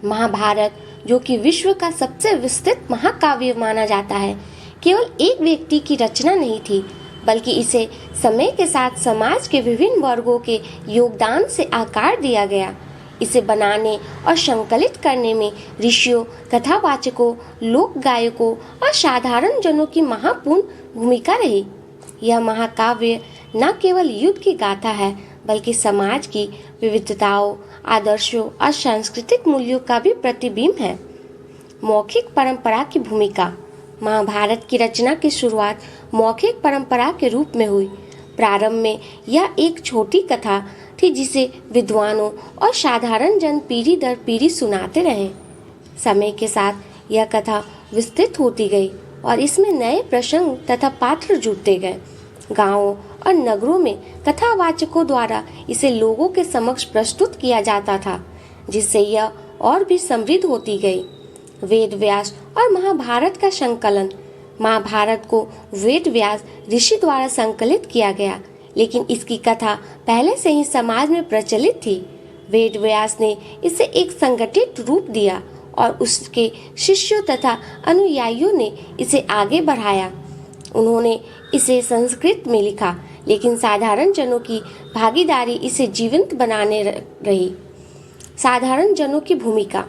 महाभारत, जो कि विश्व का सबसे विस्तृत महाकाव्य माना जाता है, केवल एक व्यक्ति की रचना नहीं थी, बल्कि इसे समय के साथ समाज के विभिन्न वर्गों के योगदान से आकार दिया गया। इसे बनाने और संकलित करने में ऋषियों, कथावाचकों, लोक गायकों और साधारण जनों की महत्वपूर्ण भूमिका रही। यह महाकाव्य न केवल युद्ध की गाथा है, बल्कि समाज की विविधताओं, आदर्शों और सांस्कृतिक मूल्यों का भी प्रतिबिंब है। मौखिक परंपरा की भूमिका। महाभारत की रचना की शुरुआत मौखिक परंपरा के रूप में हुई। प्रारंभ में यह एक छोटी कथा थी जिसे विद्वानों और साधारण जन पीढ़ी दर पीढ़ी सुनाते रहे। समय के साथ यह कथा विस्तृत होती गई और इसमें नए प्रसंग तथा पात्र जुड़ते गए। गांवों और नगरों में कथावाचकों द्वारा इसे लोगों के समक्ष प्रस्तुत किया जाता था, जिससे यह और भी समृद्ध होती गई। वेद व्यास और महाभारत का संकलन। महाभारत को वेद व्यास ऋषि द्वारा संकलित किया गया, लेकिन इसकी कथा पहले से ही समाज में प्रचलित थी। वेद व्यास ने इसे एक संगठित रूप दिया और उसके शिष्यों तथा अनुयायियों ने इसे आगे बढ़ाया। उन्होंने इसे संस्कृत में लिखा, लेकिन साधारण जनों की भागीदारी इसे जीवंत बनाने रही। साधारण जनों की भूमिका।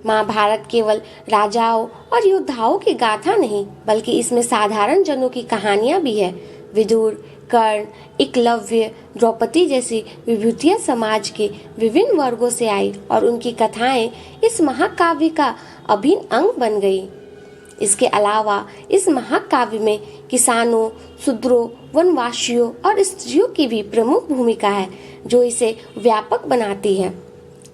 महाभारत केवल राजाओं और योद्धाओं की गाथा नहीं, बल्कि इसमें साधारण जनों की कहानियां भी है। विदुर, कर्ण, एकलव्य, द्रौपदी जैसी विभूतियां समाज के विभिन्न वर्गों से आई और उनकी कथाएं इस महाकाव्य का अभिन्न अंग बन गई। इसके अलावा इस महाकाव्य में किसानों, शूद्रों, वनवासियों और स्त्रियों की भी प्रमुख भूमिका है, जो इसे व्यापक बनाती है।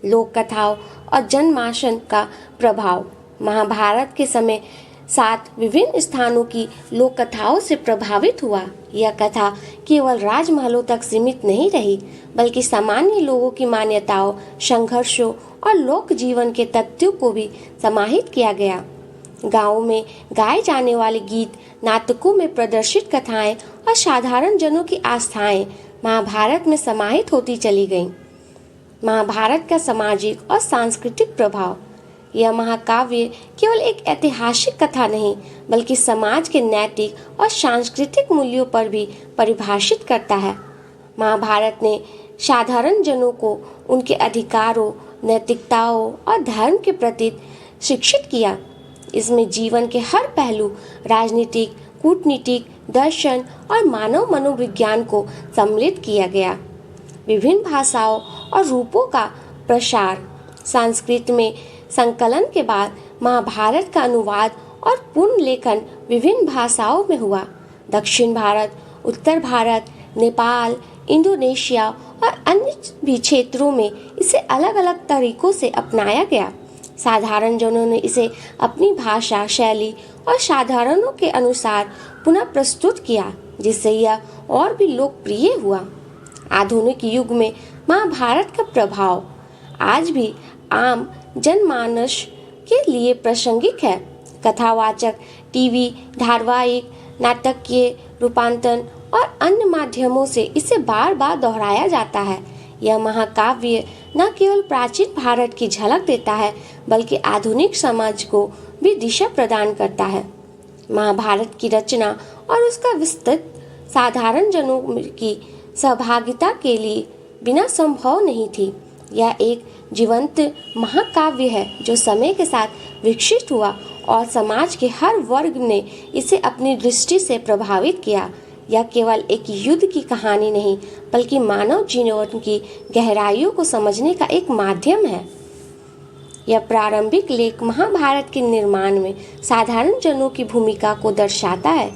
लोक कथाओं और जनमानस का प्रभाव। महाभारत के समय 7 विभिन्न स्थानों की लोक कथाओं से प्रभावित हुआ। यह कथा केवल राजमहलों तक सीमित नहीं रही, बल्कि सामान्य लोगों की मान्यताओं, संघर्षों और लोक जीवन के तथ्यों को भी समाहित किया गया। गाँव में गाए जाने वाले गीत, नाटकों में प्रदर्शित कथाएं और साधारण जनों की आस्थाएं महाभारत में समाहित होती चली गईं। महाभारत का सामाजिक और सांस्कृतिक प्रभाव। यह महाकाव्य केवल एक ऐतिहासिक कथा नहीं, बल्कि समाज के नैतिक और सांस्कृतिक मूल्यों पर भी परिभाषित करता है। महाभारत ने साधारण जनों को उनके अधिकारों, नैतिकताओं और धर्म के प्रति शिक्षित किया। इसमें जीवन के हर पहलू, राजनीतिक, कूटनीतिक, दर्शन और मानव मनोविज्ञान को सम्मिलित किया गया। विभिन्न भाषाओं और रूपों का प्रसार। संस्कृत में संकलन के बाद महाभारत का अनुवाद और पुनर्लेखन विभिन्न भाषाओं में हुआ। दक्षिण भारत, उत्तर भारत, नेपाल, इंडोनेशिया और अन्य भी क्षेत्रों में इसे अलग अलग तरीकों से अपनाया गया। साधारण जनों ने इसे अपनी भाषा, शैली और साधारणों के अनुसार पुनः प्रस्तुत किया, जिससे यह और भी लोकप्रिय हुआ। आधुनिक युग में महाभारत का प्रभाव आज भी आम जनमानस के लिए प्रासंगिक है। कथावाचक, टीवी धारावाहिक, नाटकीय रूपांतरण और अन्य माध्यमों से इसे बार बार दोहराया जाता है। यह महाकाव्य न केवल प्राचीन भारत की झलक देता है, बल्कि आधुनिक समाज को भी दिशा प्रदान करता है। महाभारत की रचना और उसका विस्तृत साधारण जनों की सहभागिता के लिए बिना संभव नहीं थी। यह एक जीवंत महाकाव्य है जो समय के साथ विकसित हुआ और समाज के हर वर्ग ने इसे अपनी दृष्टि से प्रभावित किया। यह केवल एक युद्ध की कहानी नहीं, बल्कि मानव जीवन की गहराइयों को समझने का एक माध्यम है। यह प्रारंभिक लेख महाभारत के निर्माण में साधारण जनों की भूमिका को दर्शाता है।